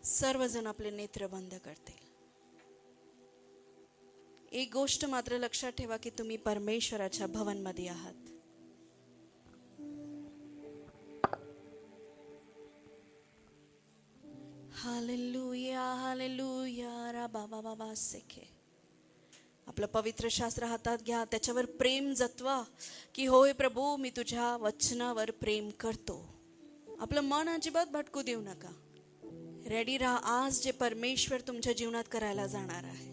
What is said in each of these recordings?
सर्वजण आपले नेत्र बंद करतील. एक गोष्ट मात्र लक्षात ठेवा की तुम्ही परमेश्वराच्या भवनमध्ये आहात. हालेलुया हालेलुया रा बाबा बाबा सेखे. आपलं पवित्र शास्त्र हातात घ्या, त्याच्यावर प्रेम जतवा की होय प्रभू मी तुझ्या वचनावर प्रेम करतो. आपलं मन अजिबात भटकू देऊ नका. रेडी राहा आज जे परमेश्वर तुमच्या जीवनात करायला जाणार आहे.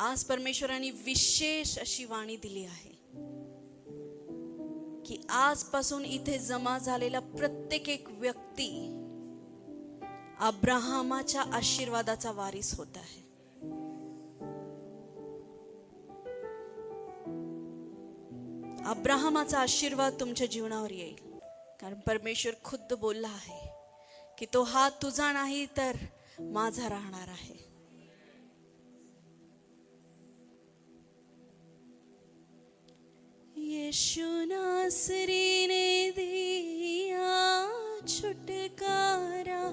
आज परमेश्वराने विशेष अशी वाणी दिली आहे की आजपासून इथे जमा झालेला प्रत्येक एक व्यक्ती अब्राहमाच्या आशीर्वादाचा वारीस होत आहे. अब्राहमाचा आशीर्वाद तुमच्या जीवनावर येईल, कारण परमेश्वर खुद्द बोलला आहे की तो हात तुझा नाही तर माझा राहणार आहे. यीशु नासरी ने दिया छुटकारा,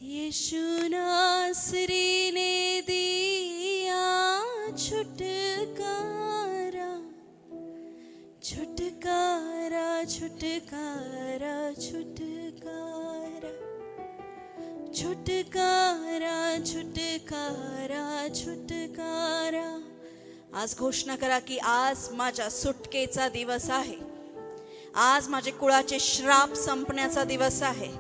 यीशु नासरी ने दिया छुटकारा, छुटकारा छुटकारा छुटकारा छुटकारा छुटकारा छुटकारा. आज घोषणा करा की आज माझ्या सुटकेचा दिवस आहे. आज माझे कुळाचे श्राप संपण्याचा दिवस आहे.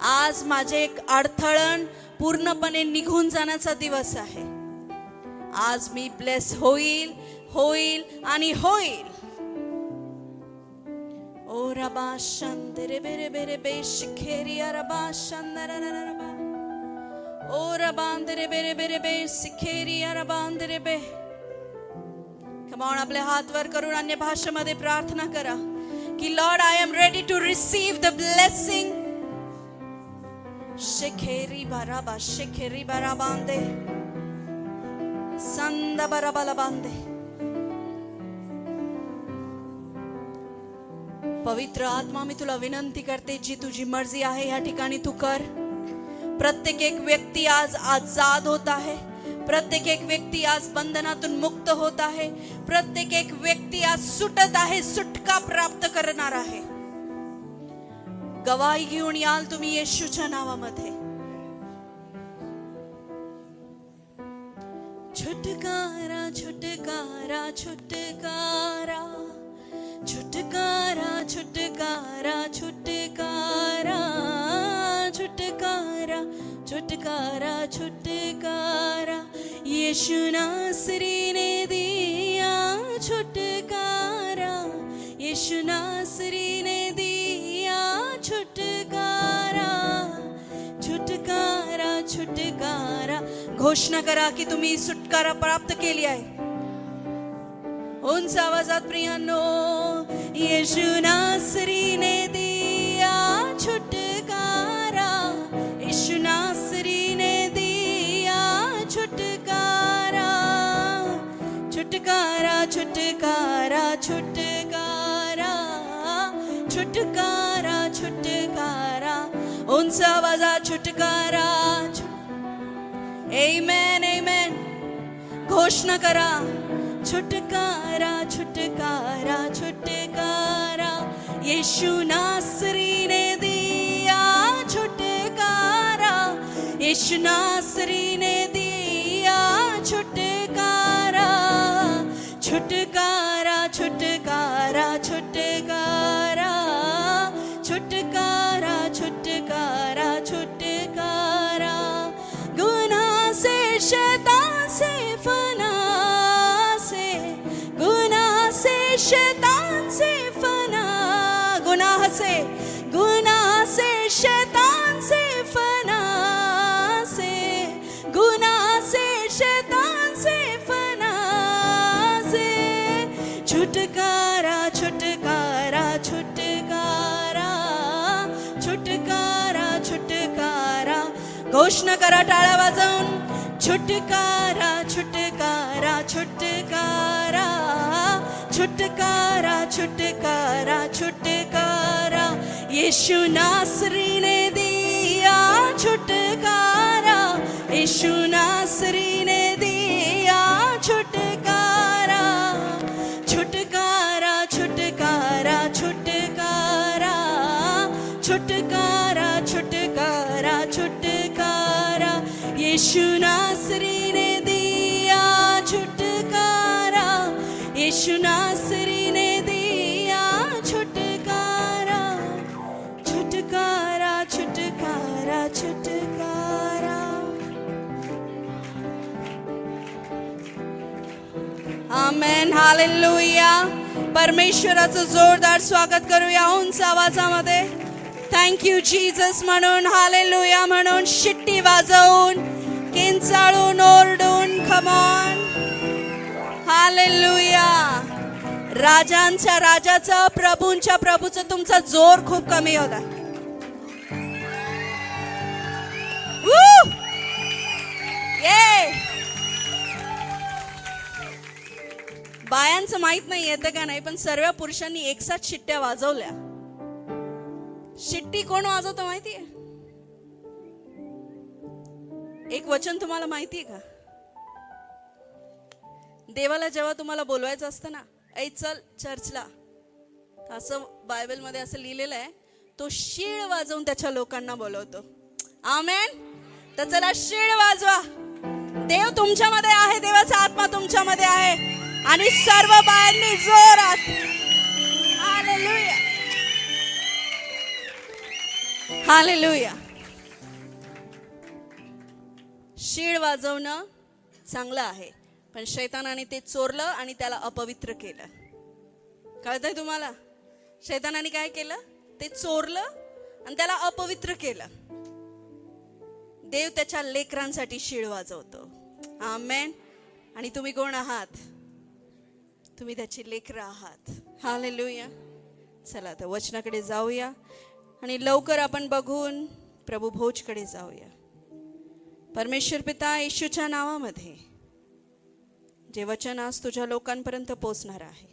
आज माझे एक अडथळण पूर्णपणे निघून जाण्याचा दिवस आहे. आज मी ब्लेस होईल होईल आणि होईल. ओ रबा शंदरे बेरे बेरे बे शिखेरिया रबा शंदरा रबा. ओ रबांदरे बेरे बेरे बे शिखेरिया रबांदरे बे. Come on, आपले हात वर करून अन्य भाषेमध्ये प्रार्थना करा की lord I am ready to receive the blessing. शेखेरी बाराबा शेखेरी बाराबांदे संदा बाराबाला बांदे. पवित्र आत्मा मी तुला विनंती करते, जी तुझी मर्जी आहे या ठिकाणी तू कर. प्रत्येक एक व्यक्ती आज आजाद होत आहे. प्रत्येक एक व्यक्ती आज बंधनातून मुक्त होत आहे. प्रत्येक एक व्यक्ती आज सुटत आहे, सुटका प्राप्त करणार आहे. गवाही घेऊन याल तुम्ही येशूच्या नावामध्ये. छुटकारा छुटकारा छुटकारा छुटकारा छुटकारा छुटकारा छुटकारा छुटकारा छुटकारा. यीशु नासरी ने दिया छुटकारा, यीशु नासरी ने दिया छुटकारा, छुटकारा छुटकारा. घोषणा करा की तुम्ही सुटकारा प्राप्त केली आहे. उंच आवाजात प्रियांनो, यीशु नासरी ने दिया छुटकारा, यीशु नासरी ने दिया छुटकारा, छुटकारा छुटकारा छुटकारा छुटकारा छुटकारा. उंच आवाजात छुटकारा. आमेन आमेन. घोषणा करा छुटकारा छुटकारा छुटकारा. यीशु नासरी ने दिया छुटकारा, यीशु नासरी ने दिया छुटकारा, छुटकारा छुटकारा छुटकारा छुटकारा छुटकारा छुटकारा. गुनाह से शैतान से फना से, गुनाह से शैतान से फना, गुनाह से शैतान से फना से, गुनाह से शैतान से फना से. छुटकारा छुटकारा छुटकारा छुटकारा छुटकारा. घोषणा करा टाळ्या वाजवून. छुटकारा छुटकारा छुटकारा छुटकारा छुटकारा छुटकारा यीशु नासरी ने दिया छुटकारा, यीशु नासरी ने दिया छुटकारा, छुटकारा छुटकारा छुटकारा छुटकारा छुटकारा छुटकारा यीशु नासरी ने दिया छुटकारा, यीशु नासरी ने दिया छुटकारा, छुटकारा छुटकारा छुटकारा। आमेन, हालेलुया। परमेश्वराचं जोरदार स्वागत करूया उंच आवाजामध्ये. थँक्यू जीसस म्हणून, हालेलुया म्हणून, शिट्टी वाजवून, किंचाळून, ओरडून, कम ऑन, हालेलुया. राजांच्या राजाचं, प्रभूंच्या प्रभूचं तुमचा जोर खूप कमी होता. बायांचं माहित नाही येतं का नाही, पण सर्व पुरुषांनी एकसाथ शिट्ट्या वाजवल्या. शिट्टी कोण वाजवतं माहितीये? एक वचन तुम्हाला माहितीये का? देवाला जेव्हा तुम्हाला बोलवायचं असतं ना, ऐ चल चर्चला, असं बायबल मध्ये असं लिहिलेलं आहे, तो शीळ वाजवून त्याच्या लोकांना बोलवतो. आमेन. तर चला शीळ वाजवा. देव तुमच्यामध्ये आहे, देवाचा आत्मा तुमच्यामध्ये आहे. आणि सर्व बायांनी जोरात हालेलुया हालेलुया. शीळ वाजवणं चांगलं आहे, पण शैतानाने ते चोरलं आणि त्याला अपवित्र केलं. कळतंय तुम्हाला? शैतानाने काय केलं? ते चोरलं आणि त्याला अपवित्र केलं. देव त्याच्या लेकरांसाठी शीळ वाजवतो. आमेन. आणि तुम्ही कोण आहात? तुम्ही त्याची लेकरं आहात. हालेलुया. चला तर वचनाकडे जाऊया आणि लवकर आपण बघून प्रभू भोजकडे जाऊया. परमेश्वर पिता, येशूच्या नावामध्ये जे वचन आज तुझ्या लोकांपर्यंत पोहोचणार आहे,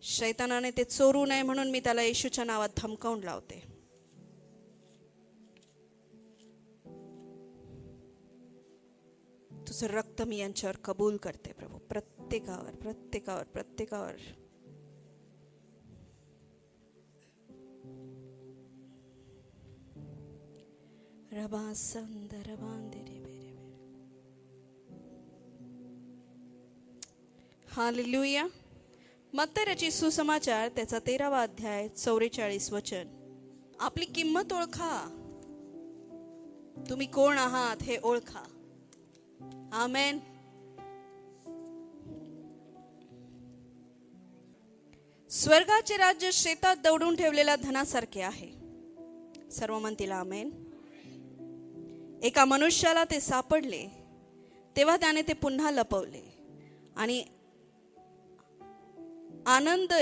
शैतानाने ते चोरू नये म्हणून मी त्याला येशूच्या नावात धमकावून लावते. तुझं रक्त मी यांच्यावर कबूल करते प्रभू, प्रत्येकावर प्रत्येकावर प्रत्येकावर. हालेलुया. मत्तयाची सुसमाचार त्याचा 13वा अध्याय 44 वचन. आपली किंमत ओळखा. तुम्ही कोण आहात हे ओळखा. आमेन. स्वर्गाचे राज्य शेतात दौडून ठेवलेल्या धनासारखे आहे. सर्व म्हणतील आमेन. एका मनुष्याला ते सापडले तेव्हा त्याने ते पुन्हा लपवले आणि आनंद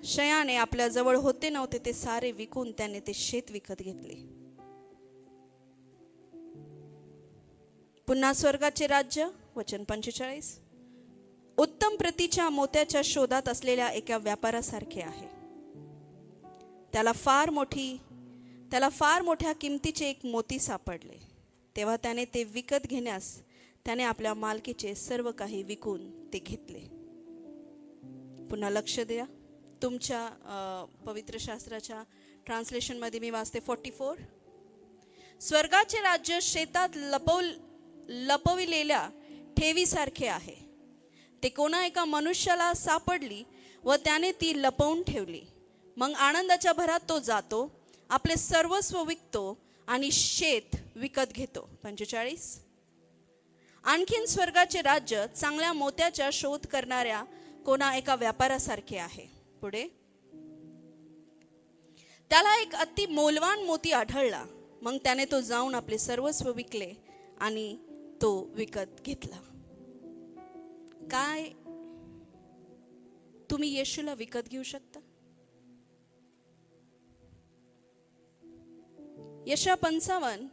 शयाने आपल्या जवळ होते नव्हते ते सारे विकून त्याने ते शेत विकत घेतले. पुन्हा स्वर्गाचे राज्य वचन 45 उत्तम प्रतीच्या मोत्याच्या शोधात असलेल्या एका व्यापारासारखे आहे. त्याला फार मोठ्या किमतीचे एक मोती सापडले तेव्हा त्याने ते विकत घेण्यास त्याने आपल्या मालकीचे सर्व काही विकून ते घेतले. पुन्हा लक्ष द्या. तुमच्या पवित्र शास्त्राच्या ट्रान्सलेशन मध्ये मी वाचते 44. स्वर्गाचे राज्य शेतात लपविलेल्या ठेवीसारखे आहे. ते कोणा एका मनुष्याला सापडली व त्याने ती लपवून ठेवली. मग आनंदाच्या भरात तो जातो, आपले सर्वस्व विकतो आणि शेत विकत घेतो. 45. आणखीन स्वर्गाचे राज्य चांगल्या मोत्याचा शोध करणाऱ्या कोणा एका व्यापारासारखे आहे. पुढे त्याला एक अति मौल्यवान मोती आढळला. मग त्याने तो जाऊन आपले सर्वस्व विकले आणि तो विकत घेतला. काय तुम्ही येशूला विकत घेऊ शकता? यशा 55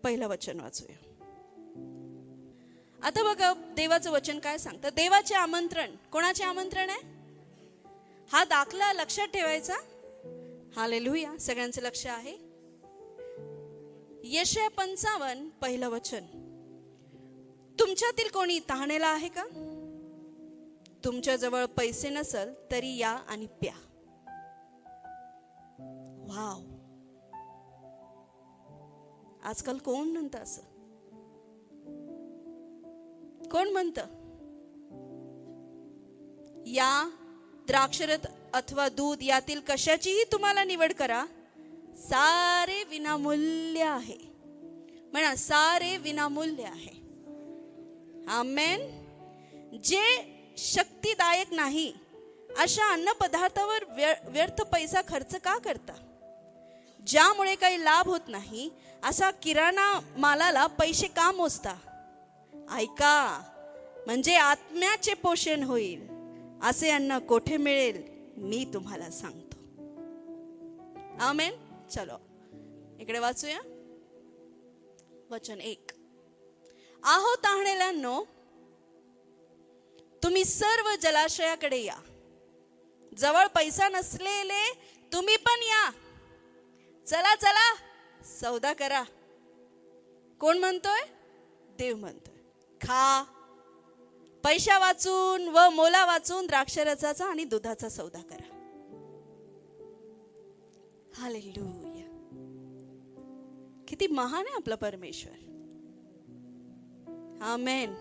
पहिलं वचन वाचूया. आता बघा देवाचं वचन काय सांगतं. देवाचे आमंत्रण, कोणाचे आमंत्रण आहे? हा दाखला लक्षात ठेवायचा. हालेलुया. सगळ्यांचे लक्ष आहे. यशाया 55 पहिलं वचन. तुमच्यातील कोणी तहानेला आहे का? तुमच्याजवळ पैसे नसल तरी या आणि प्या. वाव. आजकाल कोण म्हणतं असं? कोण म्हणतं? या द्राक्षरस अथवा दूध यातील कशाचीही तुम्हाला निवड करा, सारे विनामूल्य आहे. म्हणा, सारे विनामूल्य आहे. आमेन. जे शक्तिदायक नाही अशा अन्न पदार्थावर व्यर्थ पैसा खर्च का करता? ज्यामुळे काही लाभ होत नाही असा किराणा मालाला पैसे का मोजता? ऐका, म्हणजे आत्म्याचे पोषण होईल. असे अन्न कोठे मिळेल मी तुम्हाला सांगतो. आमेन. चलो इकडे वाचूया वचन 1. आहो तहानलेल्यांनो, तुम्ही सर्व जलाशयाकडे या. जवळ पैसा नसलेले तुम्ही पण या. चला चला सौदा करा. कोण म्हणतोय? देव म्हणतोय. खा. पैसा वाचून व मोला वाचून द्राक्षरसाचा आणि दुधाचा सौदा करा. हालेलुया. किती महान आहे आपला परमेश्वर. आमेन.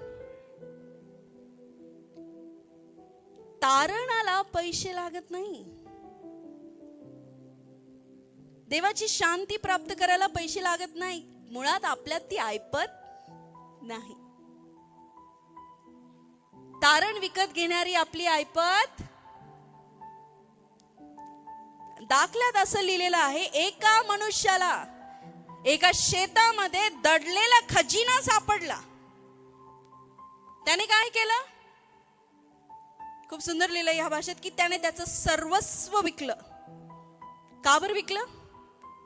तारणाला पैसे लागत नाही. देवाची शांती प्राप्त करायला पैसे लागत नाही. मुळात आपल्यात ती ऐपत नाही. तारण विकत घेणारी आपली ऐपत. दाखल्यात असं लिहिलेलं आहे, एका मनुष्याला एका शेतामध्ये दडलेला खजिना सापडला. त्याने काय केलं? खूप सुंदर लिहिलं या भाषेत की त्याने त्याचं सर्वस्व विकलं. का बरं विकलं?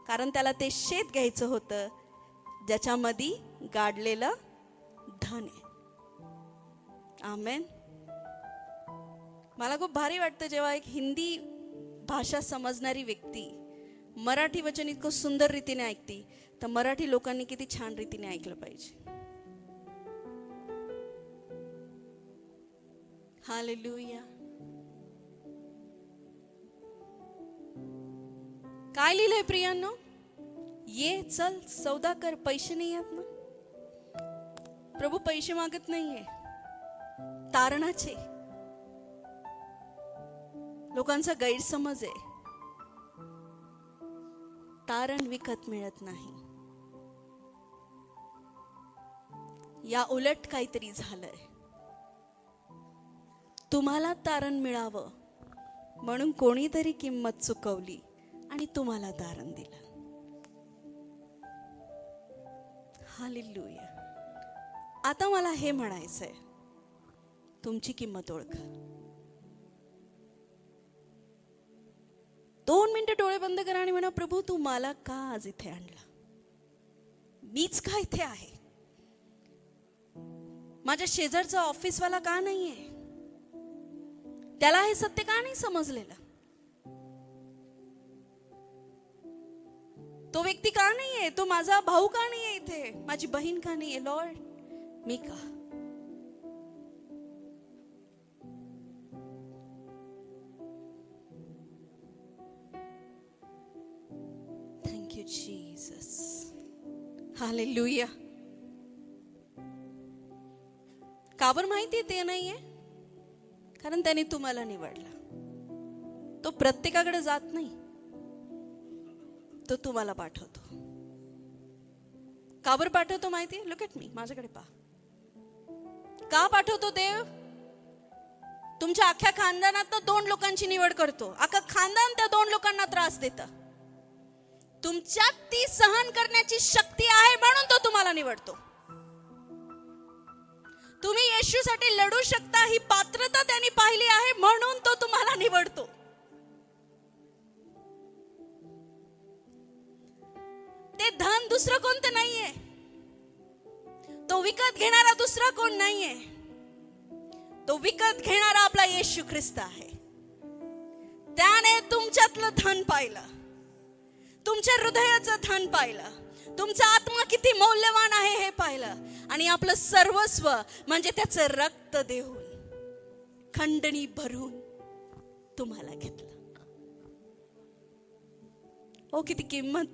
कारण त्याला ते शेत घ्यायचं होतं ज्याच्यामध्ये गाडलेलं धन आहे. आमेन. मला खूप भारी वाटतं जेव्हा एक हिंदी भाषा समजणारी व्यक्ती मराठी वचन इतकं सुंदर रीतीने ऐकते. तर मराठी लोकांनी किती छान रीतीने ऐकलं पाहिजे. हालेलुया. काय लिहिलंय प्रियांनो? ये चल सौदा कर. पैसे नाही आहेत ना? प्रभू पैसे मागत नाहीये, तारणाचे. लोकांचा गैरसमज आहे, तारण विकत मिळत नाही. या उलट काहीतरी झालंय. तुम्हाला तारण मिळावं म्हणून कोणीतरी किंमत चुकवली आणि तुम्हाला तारण दिलं. हालेलुया. आता मला हे म्हणायचंय, तुमची किंमत ओळखा. 2 मिनिटं डोळे बंद करा आणि म्हणा, प्रभू तू मला का आज इथे आणला? मीच का इथे आहे? माझ्या शेजारचा ऑफिसवाला का नाहीये? त्याला हे सत्य का नाही समजलेलं? तो व्यक्ती का नाहीये? तो माझा भाऊ का नाहीये इथे? माझी बहीण का नाहीये? लॉर्ड, मी का? Thank you Jesus. हालेलुया. का बरं माहिती ते नाहीये? कारण त्याने तुम्हाला निवडला. तो प्रत्येकाकडे जात नाही, तो तुम्हाला पाठवतो. का बरं पाठवतो माहिती? Look at me. माझ्याकडे पहा. का पाठवतो देव? तुमच्या अख्ख्या खानदानात 2 लोकांची निवड करतो. अख्खा खानदान त्या 2 लोकांना त्रास देतं. तुमच्यात ती सहन करण्याची शक्ती आहे म्हणून तो तुम्हाला निवडतो. तुम्ही येशूसाठी लढू शकता ही पात्रता त्यांनी पाहिली आहे म्हणून तो तुम्हाला निवडतो. ते धन दुसरं कोणतं नाहीये. तो विकत घेणारा दुसरा कोण नाहीये. तो विकत घेणारा आपला येशू ख्रिस्त आहे. त्याने तुमच्यातलं धन पाहिलं, तुमच्या हृदयाचं धन पाहिलं, तुमचा आत्मा किती मौल्यवान आहे हे पाहिलं, आणि आपलं सर्वस्व म्हणजे त्याचं रक्त देऊन, खंडणी भरून तुम्हाला घेतलं. ओ किती किंमत.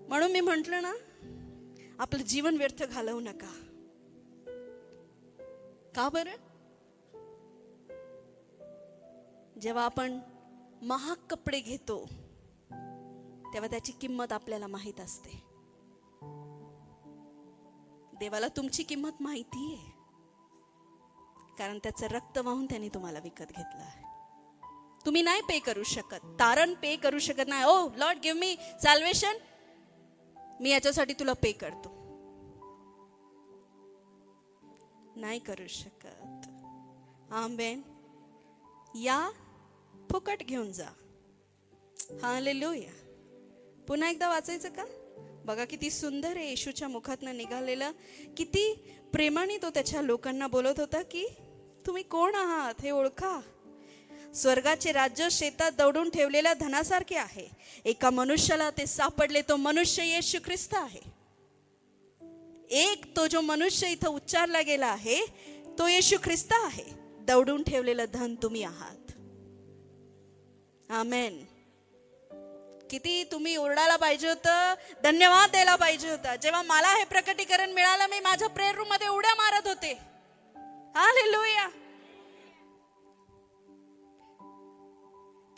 म्हणून मी म्हंटल ना, आपलं जीवन व्यर्थ घालवू नका. का बरं? जेव्हा आपण महाग कपडे घेतो तेव्हा त्याची किंमत आपल्याला माहित असते. देवाला तुमची किंमत माहिती आहे, कारण त्याचं रक्त वाहून त्यांनी तुम्हाला विकत घेतलं आहे. तुम्ही नाही पे करू शकत, तारण पे करू शकत नाही. ओ लॉर्ड गिव्ह मी सॅल्वेशन, मी याच्यासाठी तुला पे करतो. नाही करू शकत. आमेन. या फुकट घेऊन जा. हालेलुया. पुन्हा एकदा वाचायचं का? बघा किती सुंदर आहे. येशूच्या मुखातनं निघालेलं, किती प्रेमाने तो त्याच्या लोकांना बोलत होता की तुम्ही कोण आहात हे ओळखा. स्वर्गाचे राज्य शेतात दौडून ठेवलेल्या धनासारखे आहे. एका मनुष्याला ते सापडले, तो मनुष्य येशू ख्रिस्त आहे. एक तो जो मनुष्य इथं उच्चारला गेला आहे तो येशू ख्रिस्त आहे. दौडून ठेवलेलं धन तुम्ही आहात. आमेन. किती तुम्ही ओरडायला पाहिजे होतं, धन्यवाद द्यायला पाहिजे होता. जेव्हा मला हे प्रकटीकरण मिळालं, मी माझ्या प्रेयर रूम मध्ये उड्या मारत होते. हालेलुया.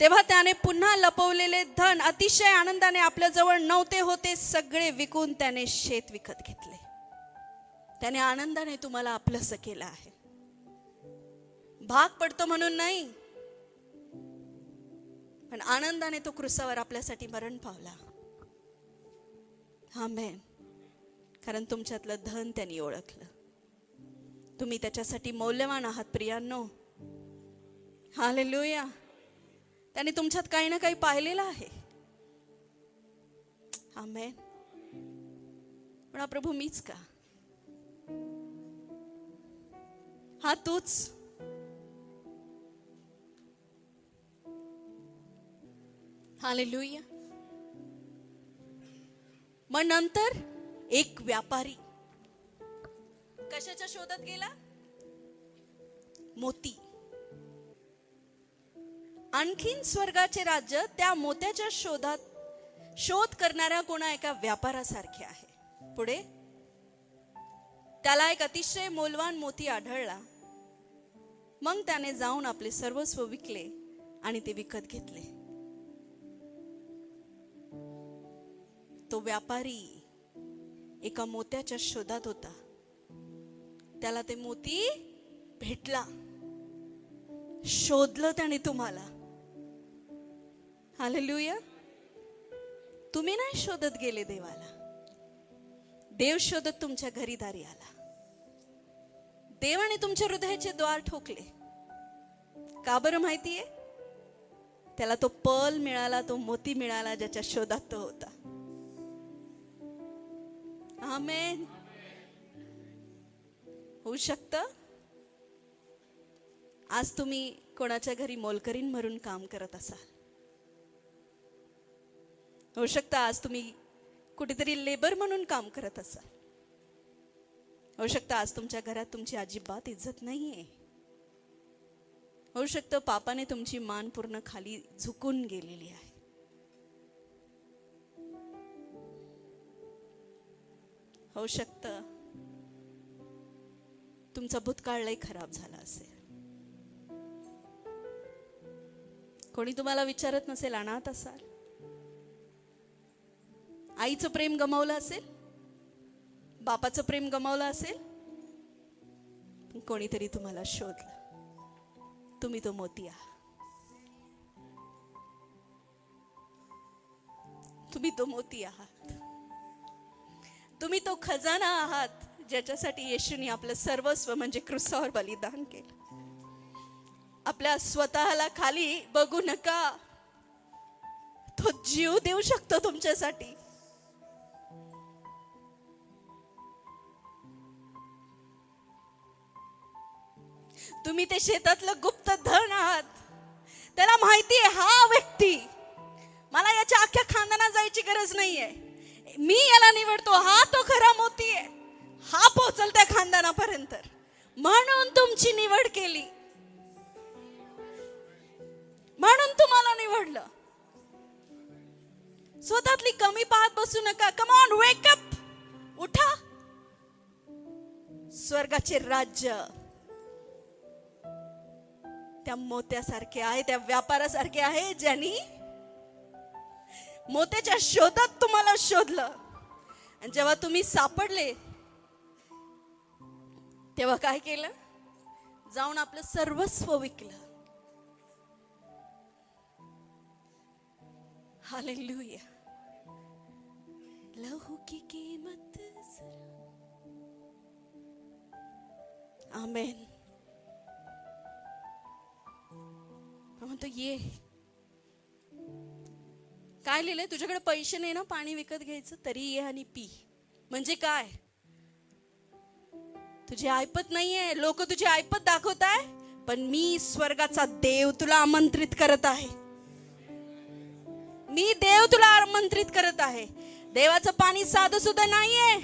तेव्हा त्याने पुन्हा लपवलेले धन अतिशय आनंदाने आपल्या जवळ नव्हते होते सगळे विकून त्याने शेत विकत घेतले. त्याने आनंदाने तुम्हाला आपलंसं केलं आहे. भाग पडतो म्हणून नाही, पण आनंदाने तो क्रूसावर आपल्यासाठी मरण पावला. आमेन. कारण तुमच्यातलं धन त्यांनी ओळखलं. तुम्ही त्याच्यासाठी मौल्यवान आहात प्रियांनो. हालेलुया. त्याने तुमच्यात काही ना काही पाहिलेलं आहे. आमेन. म्हणा प्रभू मीच का? हा तूच. हालेलुया. मग नंतर एक व्यापारी कशाच्या शोधात गेला? मोती. आणखीन स्वर्गाचे राज्य त्या मोत्याच्या शोध करणाऱ्या कोणा एका व्यापारासारखे आहे. पुढे त्याला एक अतिशय मौल्यवान मोती आढळला. मग त्याने जाऊन आपले सर्वस्व विकले आणि ते विकत घेतले. तो व्यापारी एका मोत्याच्या शोधात होता. त्याला ते मोती भेटला. शोधलं त्याने तुम्हाला. हालेलुया. तुम्ही नाही शोधत गेले देवाला, देव शोधत तुमच्या घरी दारी आला. देवाने तुमच्या हृदयाचे द्वार ठोकले. का बरं माहितीये? त्याला तो पर्ल मिळाला, तो मोती मिळाला ज्याच्या शोधात तो होता. आमेन. होऊ शकतं आज तुम्ही कोणाच्या घरी मोलकरीण म्हणून काम करत असाल. होऊ शकतं आज तुम्ही कुठेतरी लेबर म्हणून काम करत असाल. होऊ शकतं आज तुमच्या घरात तुमची अजिबात इज्जत नाहीये. होऊ शकतं पापाने तुमची मान पूर्ण खाली झुकून गेलेली आहे. होऊ शकतं तुमचा भूतकाळ लय खराब झाला असेल. कोणी तुम्हाला विचारत नसेल, अनाथ असाल, आईचं प्रेम गमावलं असेल, बापाचं प्रेम गमावलं असेल, कोणीतरी तुम्हाला शोधलं. तुम्ही तो मोती आहात. तुम्ही तो मोती आहात. तुम्ही तो खजाना आहात ज्याच्यासाठी येशूने आपलं सर्वस्व म्हणजे क्रूसावर बलिदान केलं. आपल्या स्वतःला खाली बघू नका. तो जीव देऊ शकतो तुमच्यासाठी. तुम्ही ते शेतातलं गुप्त धन आहात. त्याला माहितीये हा व्यक्ती, मला याच्या अख्ख्या खानदानात जायची गरज नाहीये, मी याला निवडतो, हा तो खरा मोती आहे, हा पोहोचल त्या खानदानापर्यंत, म्हणून तुमची निवड केली, म्हणून तुम्हाला निवडलं. स्वतःतली कमी पाहत बसू नका. कम ऑन, वेक अप, उठा. स्वर्गाचे राज्य त्या मोत्यासारखे आहे, त्या व्यापारासारखे आहे, ज्यांनी मोत्याच्या शोधात तुम्हाला शोधलं, आणि जेव्हा तुम्ही सापडले तेव्हा काय केलं? जाऊन आपलं सर्वस्व विकलं. हालेलुया. लहू की कीमत जरा. आमेन. म्हणतो ये. काय लिहिलंय? तुझ्याकडे पैसे नाही ना पाणी विकत घ्यायचं, तरी ये आणि पी. म्हणजे काय? तुझी ऐपत नाहीये, लोक तुझी ऐपत दाखवताय, पण मी स्वर्गाचा देव तुला आमंत्रित करत आहे. मी देव तुला आमंत्रित करत आहे. देवाचं पाणी साधं सुद्धा नाहीये.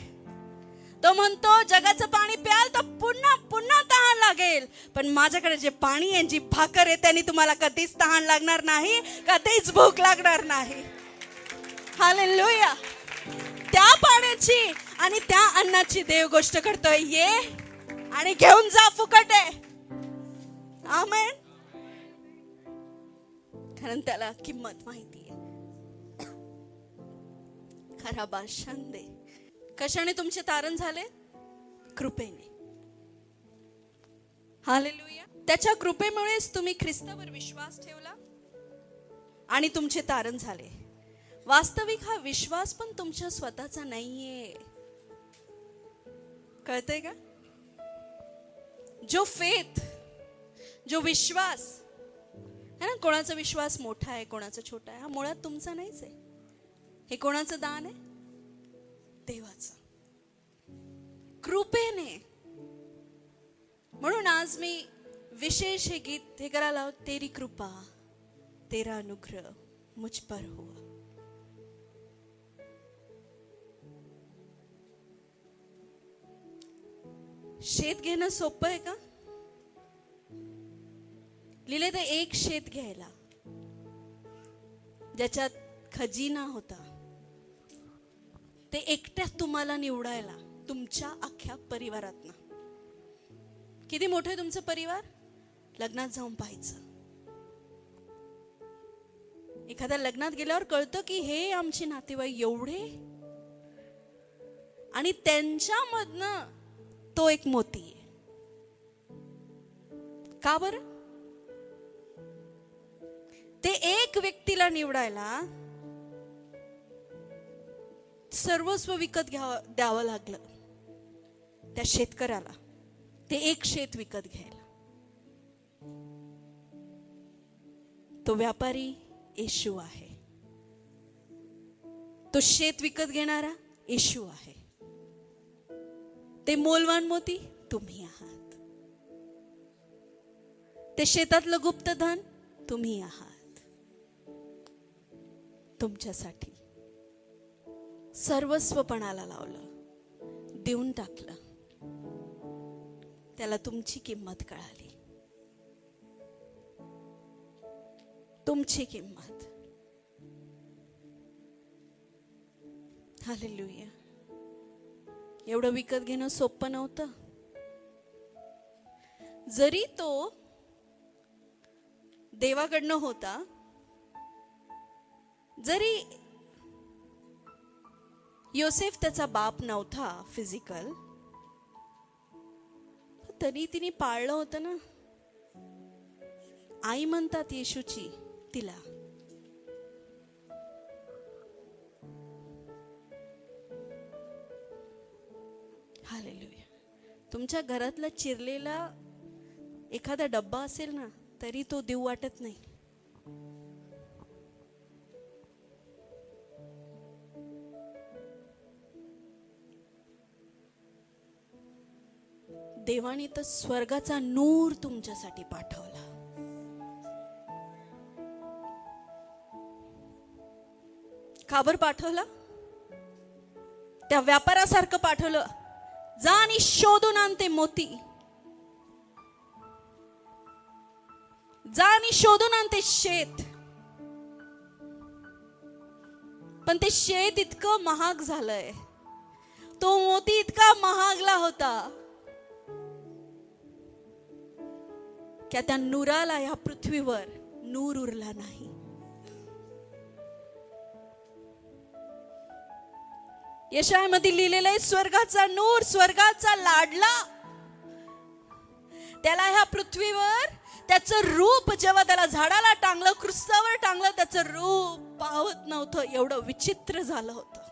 तो म्हणतो जगाचं पाणी प्याल तर पुन्हा पुन्हा तहान लागेल, पण माझ्याकडे जे पाणी आहे, जी भाकर आहे, त्याने तुम्हाला कधीच तहान लागणार नाही, कधीच भूक लागणार नाही. हालेलुया. त्या पाण्याची आणि त्या अन्नाची देव गोष्ट करतोय. ये आणि घेऊन जा, फुकट आहे. आमेन. कारण त्याला किंमत माहिती आहे. खरा बाशांदे. कशाने तुमचे तारण झाले? कृपेने. हालेलुया. त्याच्या कृपेमुळेच तुम्ही ख्रिस्तावर विश्वास ठेवला आणि तुमचे तारण झाले. वास्तविक हा विश्वास पण तुमच्या स्वतःचा नाहीये. कळतंय का? जो फेथ, जो विश्वास है ना, कोणाचा विश्वास मोठा आहे, कोणाचा छोटा आहे, हा मुळात तुमचा नाहीच आहे. हे कोणाचं दान आहे? देवाचं, कृपेने. म्हणून आज मी विशेष हे गीत हे करायला लावत. तेरी कृपा तेरा अनुग्रह मुझ पर हुआ. शेत घेणं सोपं आहे का? लिहिले तर एक शेत घ्यायला ज्याच्यात खजिना होता, ते एकट्यात तुम्हाला निवडायला, तुमच्या अख्ख्या परिवारातनं. किती मोठं आहे तुमचं परिवार? लग्नात जाऊन पाहायचं. एखाद्या लग्नात गेल्यावर कळतं की हे आमचे नातेवाईक एवढे, आणि त्यांच्यामधनं तो एक मोती आहे. का बरं? ते एक व्यक्तीला निवडायला सर्वस्व विकत द्यावं लागलं त्या शेतकऱ्याला, ते एक शेत विकत घ्यायला. तो व्यापारी येशू आहे. तो शेत विकत घेणारा येशू आहे. ते मोलवान मोती तुम्ही आहात. ते शेतातलं गुप्त धन तुम्ही आहात. तुमच्यासाठी सर्वस्व पणाला लावलं, देऊन टाकलं. त्याला तुमची किंमत कळाली. तुमची किंमत. हालेलुया. एवढं विकत घेणं सोपं नव्हतं. जरी तो देवाकडनं होता, जरी योसेफ त्याचा बाप नव्हता फिजिकल, तरी तिने पाळलं होतं ना. आई म्हणतात येशूची तिला. हालेलुया. तुमच्या घरातला चिरलेला एखादा डब्बा असेल ना, तरी तो देऊ वाटत नाही. देवाने तर स्वर्गाचा नूर तुमच्यासाठी पाठवला. का बरं पाठवलं? त्या व्यापारासारखं पाठवलं, जा आणि शोधून आण ते मोती, जा आणि शोधून आण ते शेत. पण ते शेत इतकं महाग झालंय, तो मोती इतका महागला होता की त्या नूराला या पृथ्वीवर नूर उरला नाही. यशायामध्ये लिहिलेलं आहे, स्वर्गाचा नूर, स्वर्गाचा लाडला, त्याला ह्या पृथ्वीवर त्याचं रूप जेव्हा त्याला झाडाला टांगलं, क्रूसावर टांगलं, त्याचं रूप पाहत नव्हतं, एवढं विचित्र झालं होतं.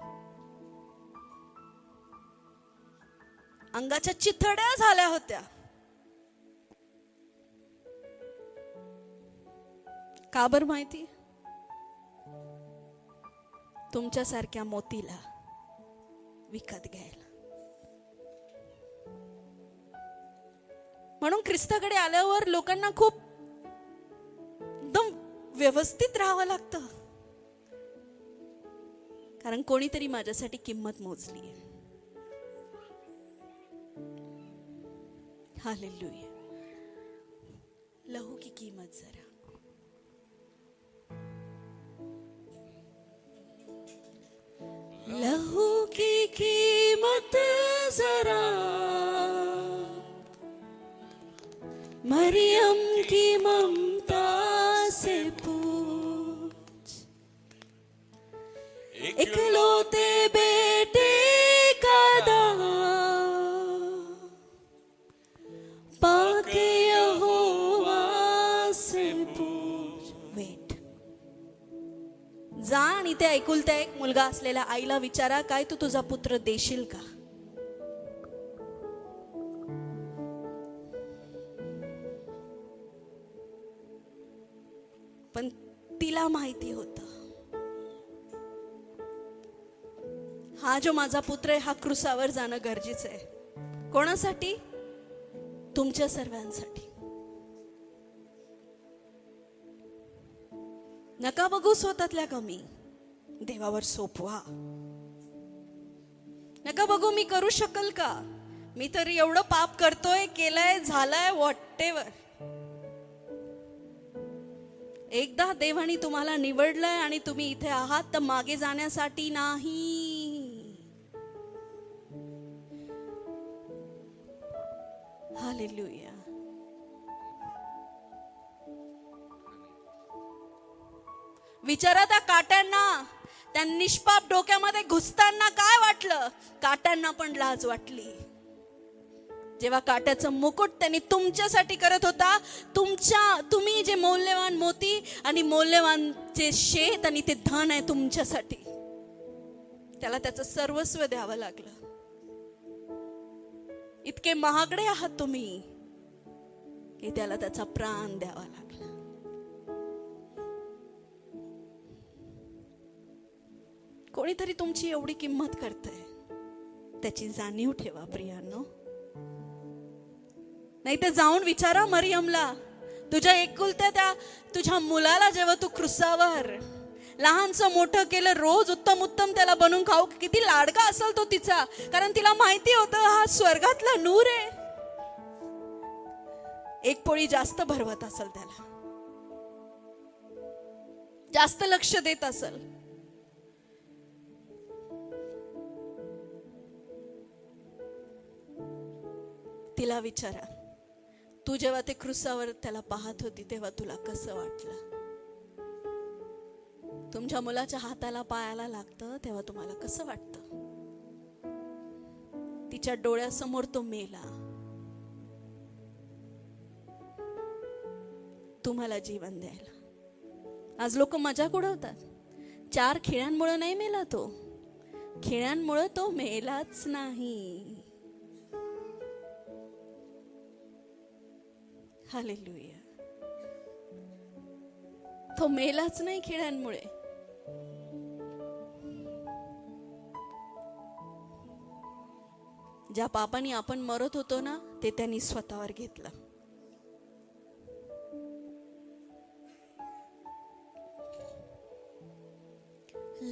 अंगाच्या चिथड्या झाल्या होत्या. का बरं माहिती? तुमच्यासारख्या मोतीला विकत घ्यायला. म्हणून ख्रिस्ताकडे आल्यावर लोकांना खूप एकदम व्यवस्थित राहावं लागतं, कारण कोणीतरी माझ्यासाठी किंमत मोजली आहे. हालेलुया. लहू की कीमत जरा, लहू की कीमत जरा, मरियम की ममता से पूछ, इकलौते बेटे का दान पाके यहोवा से पूछ. वेट, जा आणि त्या एकुलता एक मुलगा असलेल्या आईला विचारा, काय तू तुझा पुत्र देशील का? पण तिला माहिती होतं, हा जो माझा पुत्र आहे, हा क्रूसावर जाणं गरजेचं आहे. कोणासाठी? तुमच्या सर्वांसाठी. नका बघू स्वतःतल्या कमी, देवावर सोपवा. नका बघू मी करू शकल का, मी तर एवढं पाप करतोय, केलंय, झालंय, व्हॉटेवर. एकदा देवाने तुम्हाला निवडलंय आणि तुम्ही इथे आहात, तर मागे जाण्यासाठी नाही. हालेलुया. विचारा त्या काट्यांना, त्या निष्पाप डोक्यामध्ये घुसताना काय वाटलं? काट्यांना पण लाज वाटली. जेव्हा काट्याचं मुकुट त्यांनी तुमच्यासाठी करत होता, तुम्ही जे मौल्यवान मोती आणि मौल्यवान जे शेत आणि ते धन आहे तुमच्यासाठी, त्याला त्याचं सर्वस्व द्यावं लागलं. इतके महागडे आहात तुम्ही की त्याला त्याचा प्राण द्यावा लागला. कोणीतरी तुमची एवढी किंमत करतंय, त्याची जाणीव ठेवा प्रियांनो. नाही तर जाऊन विचारा मरियमला, तुझ्या एकुलत्या त्या तुझ्या मुलाला जेव्हा तू क्रूसावर लहानचं मोठं केलं, रोज उत्तम उत्तम त्याला बनवून खाऊ, किती लाडका असेल तो तिचा, कारण तिला माहिती होतं हा स्वर्गातला नूर आहे. एक पोळी जास्त भरवत असेल, त्याला जास्त लक्ष देत असेल. तिला विचारा, तू जेव्हा ते क्रूसावर त्याला पाहत होती तेव्हा तुला कसं वाटलं? तुमच्या मुलाच्या हाताला पायाला लागतं तेव्हा तुम्हाला कसं वाटतं? तिच्या डोळ्यासमोर तो मेला, तुम्हाला जीवन द्यायला. आज लोक मजाक उडवतात, 4 खिळ्यांमुळे नाही मेला तो, खिळ्यांमुळे तो मेलाच नाही. हालेलुया. तो मेलाच नाही खिळ्यांमुळे. ज्या पापाने आपण मरत होतो ना, ते त्यांनी स्वतःवर घेतलं.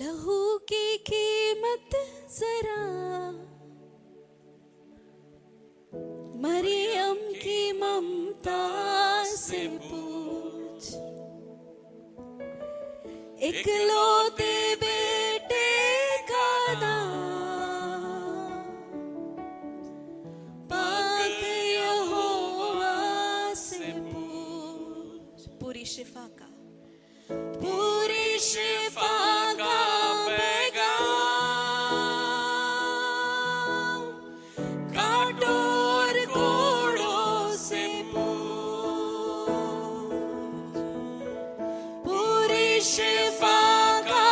लहू की कीमत जरा मरियम की ममता से पूछ, इकलौते बेटे का नाम पाक यहोवा से पूछ। पूरी शिफा का पैगाम कांटों कोड़ों से पूछ, पूरी शिफा का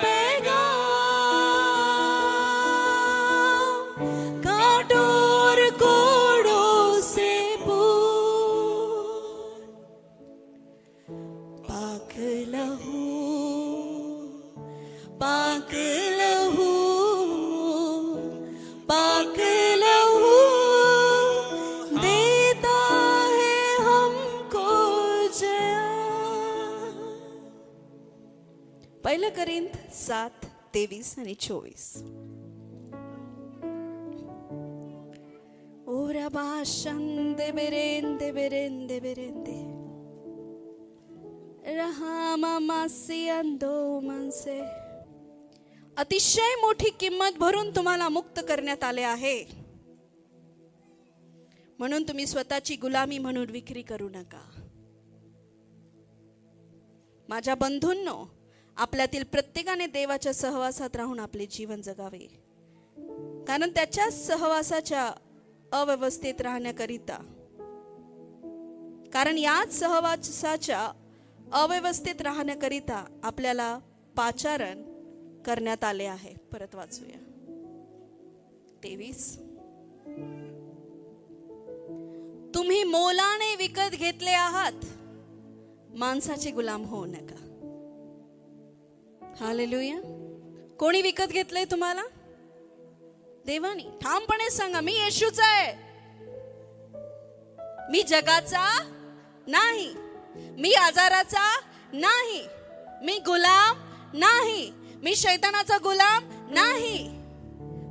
पैगाम कांटों कोड़ों से पूछ। पाक लहू पाक लहू पाक लहू देता है हमको जया। 1 कोरिंथ 7:23 आणि 24। ओरा बाशंदे बेरेंदे बेरेंदे बेरेंदे रहामा मासी अंदो मनसे। अतिशय मोठी किंमत भरून तुम्हाला मुक्त करण्यात आले आहे, म्हणून तुम्ही स्वतःची गुलामी म्हणून विक्री करू नका। माझ्या बंधूंनो, आपल्यातील प्रत्येकाने देवाच्या सहवासात राहून आपले जीवन जगावे, कारण त्याच्या सहवासाच्या अव्यवस्थेत राहण्याकरिता, कारण याच सहवासाच्या अव्यवस्थेत राहण्याकरिता आपल्याला पाचारण करण्यात आले आहे। परत वाचूया 23। तुम्ही मोलाने विकत घेतले आहात, माणसाचे गुलाम होऊ नका। हालेलुया। कोणी विकत घेतलंय तुम्हाला? देवानी। ठामपणे सांगा, मी येशूचा आहे, मी जगाचा नाही, मी आजाराचा नाही, मी गुलाम नाही, मी शैतानाचा गुलाम नाही,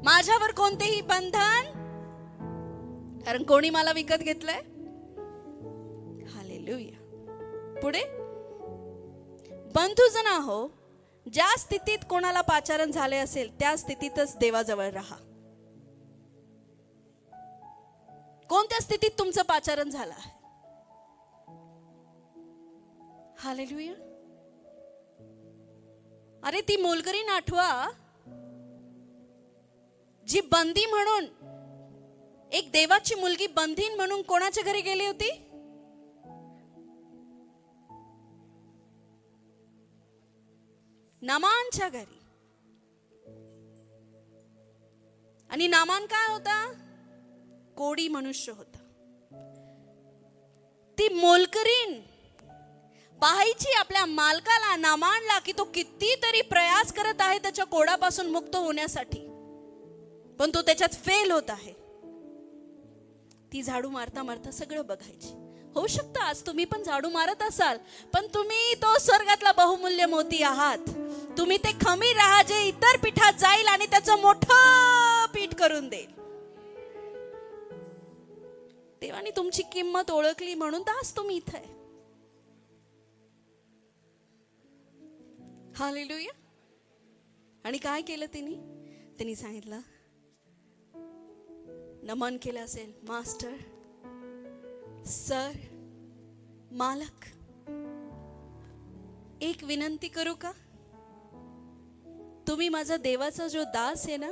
माझ्यावर कोणतेही बंधन, कारण कोणी मला विकत घेतलंय। हालेलुया। पुढे, बंधूजन हो, ज्या स्थितीत कोणाला पाचारण झाले असेल त्या स्थितीतच देवाजवळ राहा। कोणत्या स्थितीत तुमचं पाचारण झालं आहे? हालेलुया। अरे ती मोलकरीण आठवा, जी बंदी म्हणून, एक देवाची मुलगी बंदीन म्हणून कोणाच्या घरी गेली होती? नामानच्या घरी। आणि नामान काय होता? कोडी मनुष्य होता। ती मोलकरीण पाहायची आपल्या मालकाला, नामानला, की तो कितीतरी प्रयास करत आहे त्याच्या कोडापासून मुक्त होण्यासाठी, पण तो त्याच्यात फेल होत आहे। ती झाडू मारता मारता सगळं बघायची। होऊ शकतं आज तुम्ही पण झाडू मारत असाल, पण तुम्ही तो स्वर्गातला बहुमूल्य मोती आहात। तुम्ही ते खमीर आहात जे इतर पीठात जाईल आणि त्याचं मोठं पीठ करून देईल। देवाने तुमची किंमत ओळखली म्हणून तर आज तुम्ही इथे आहे। हालेलुया। आणि काय केलं तिने सांगितलं, नमन केलं असेल, मास्टर, सर, मालक, एक विनंती करू का? तुम्ही माझा देवाचा जो दास आहे ना,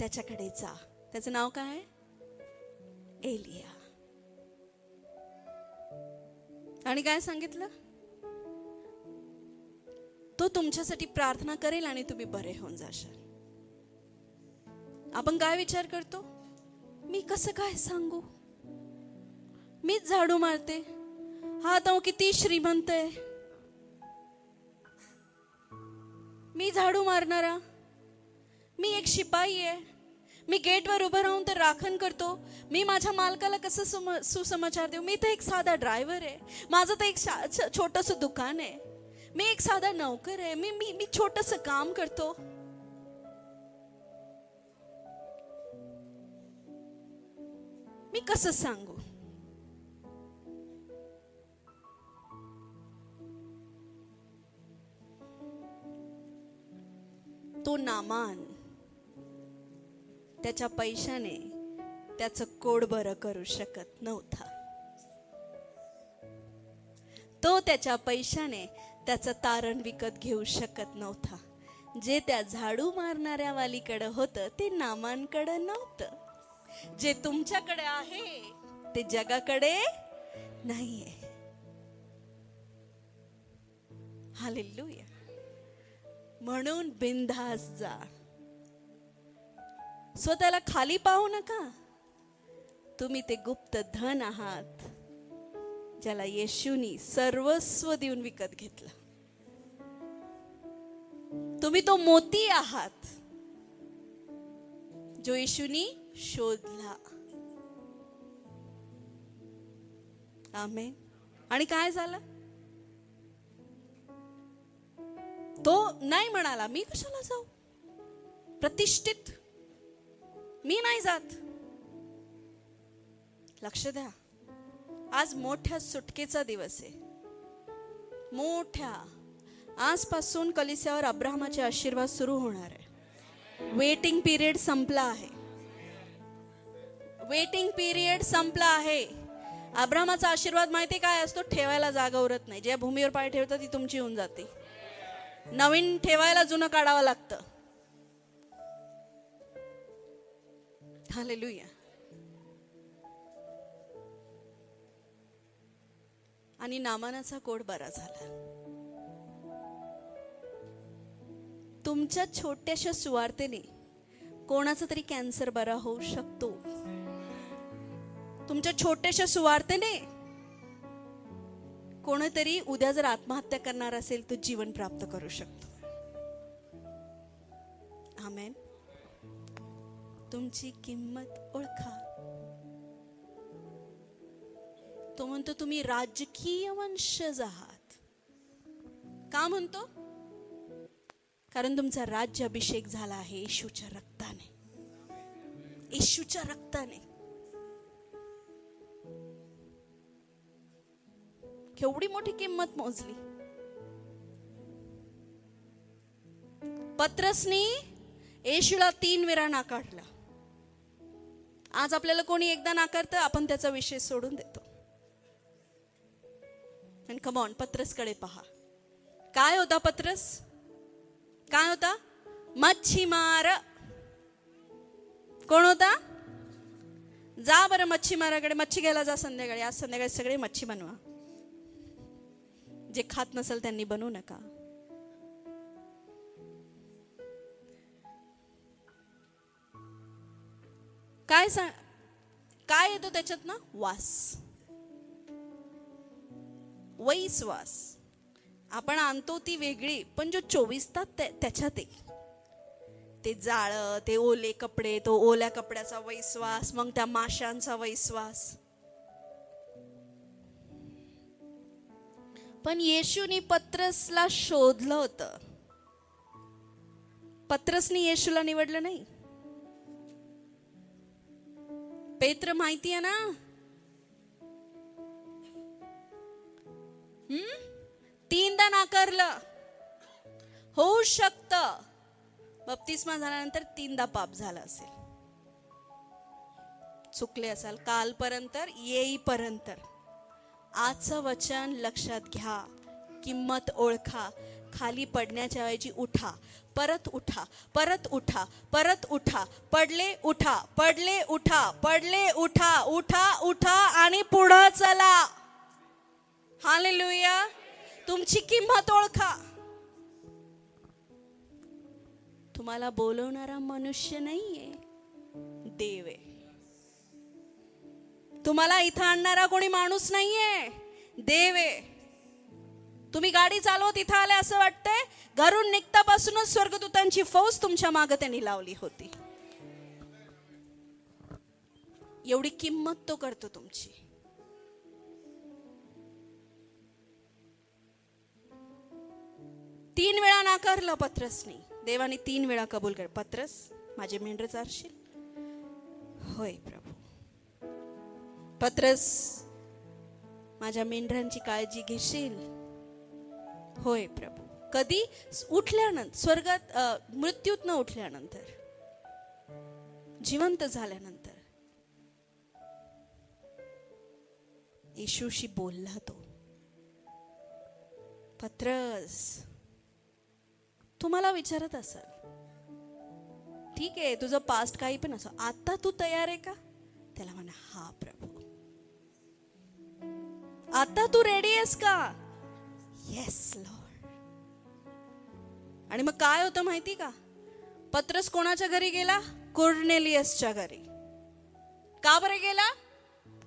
त्याच्याकडे जा। त्याचं नाव काय आहे? एलिया। आणि काय सांगितलं? तो तुमच्यासाठी प्रार्थना करेल आणि तुम्ही बरे होऊन जाशाल। आपण काय विचार करतो? मी कसं काय सांगू, मीच झाडू मारते, हा तो किती श्रीमंत आहे, मी झाडू मारणारा, मी एक शिपाई आहे, मी गेटवर उभं राहून तर राखण करतो, मी माझ्या मालकाला कसं सुसमाचार देऊ, मी तर एक साधा ड्रायव्हर आहे, माझं तर एक छोटंसं दुकान आहे, मी एक साधा नौकर आहे, मी मी मी छोटस काम करतो. मी कसं सांगू? तो नामान त्याच्या पैशाने त्याचं कोड बरं करू शकत नव्हता. तो त्याच्या पैशाने त्याचं तारण विकत घेऊ शकत नव्हता. जे त्या झाडू मारणाऱ्या वालीकडे होतं ते नामांकडे नव्हतं. जे तुमच्याकडे आहे ते जगाकडे नाहीये. हालेलुया. म्हणून बिनधास्त जा. स्वतःला खाली पाहू नका. तुम्ही ते गुप्त धन आहात ज्याला येशूनी सर्वस्व देऊन विकत घेतलं. तुम्ही तो मोती आहात जो येशूनी शोधला. आमेन. आणि काय झालं? तो नाही म्हणाला मी कशाला जाऊ, प्रतिष्ठित मी नाही जात. लक्ष द्या, आज मोठ्या सुटकेचा दिवस आहे. मोठ्या आजपासून कलिसियावर अब्राहमाचे आशीर्वाद सुरू होणार आहे. वेटिंग पिरियड संपला आहे. वेटिंग पिरियड संपला आहे. अब्राहमाचा आशीर्वाद माहिती काय असतो? ठेवायला जागा उरत नाही. ज्या भूमीवर पाय ठेवतं ती तुमची होऊन जाते. नवीन ठेवायला जुनं काढावं लागतं. हालेलुया. आणि नामानाचा कोड बरा झाला. तुमच्या छोट्याशा सुवार्तेने कोणाचा तरी कॅन्सर बरा होऊ शकतो. तुमच्या छोट्याशा सुवार्तेने कोणीतरी उद्या जर आत्महत्या करणार असेल तो जीवन प्राप्त करू शकतो. आमेन. तुमची किंमत ओळखा. तो म्हणतो तुम्ही राजकीय वंशज आहात. का म्हणतो? कारण तुमचा राज्य अभिषेक झाला आहे येशूच्या रक्ताने. येशूच्या रक्ताने. केवढी मोठी किंमत मोजली. पत्रसनी येशूला 3 वेळा नाकारला. आज आपल्याला कोणी एकदा नाकारतं आपण त्याचा विषय सोडून देतो. आणि कम ऑन, पत्रसकडे पहा. काय होता पत्रस? काय होता? मच्छीमार. कोण होता? जा बरं मच्छीमाराकडे, मच्छी घ्यायला जा संध्याकाळी. आज संध्याकाळी सगळे मच्छी बनवा. जे खात नसेल त्यांनी बनवू नका. काय येतो त्याच्यात ना? वास, वैसवास. आपण आणतो ती वेगळी, पण जो 24 तास त्याच्यात ते जाळं, ते ओले कपडे, तो ओल्या कपड्याचा वैसवास, मग त्या माशांचा वैसवास. पण येशूनी पत्रसला शोधलं होतं. पत्रसनी येशूला निवडलं नाही. पेत्र माहितीये ना, 3दा नाकारलं. होऊ शकतं बप्तिस्मा झाल्यानंतर 3दा पाप झाला असेल, चुकले असाल कालपर्यंत येईपर्यंत. आजचं वचन लक्षात घ्या. किंमत ओळखा. खाली पडण्याच्या ऐवजी उठा. परत उठा, परत उठा, परत उठा. पडले उठा, पडले उठा, पडले उठा, उठा उठा आणि पुढे चला. हालेलुया. तुमची किंमत ओळखा. तुम्हाला बोलवणारा मनुष्य नाहीये, देव आहे. तुम्हाला इथं आणणारा कोणी माणूस नाहीये, देव आहे. तुम्ही गाडी चालवत इथं आले असं वाटतंय, घरून निघतापासूनच स्वर्गदूतांची फौज तुमच्या मागे त्यांनी लावली होती. एवढी किंमत तो करतो तुमची. 3 वेळा नाकारलं पत्रसनी. देवाने 3 वेळा कबूल कर. पत्रस, माझे मेंढर चारशील? होय प्रभू. पत्रस, माझ्या मेंढरांची काळजी घेशील? होय प्रभू. कधी? उठल्यानंतर, स्वर्गात मृत्यूत न उठल्यानंतर, जिवंत झाल्यानंतर येशूशी बोलला तो. पत्रस, तुम्हाला विचारत असाल, ठीक आहे तुझं पास्ट काही पण असो, आता तू तयार आहे का? त्याला म्हणा, हा प्रभू. आता तू रेडी आहेस का? Yes Lord. आणि मग काय होतं माहिती का? पत्रस कोणाच्या घरी गेला? कोर्नेलियसच्या घरी. का बरं गेला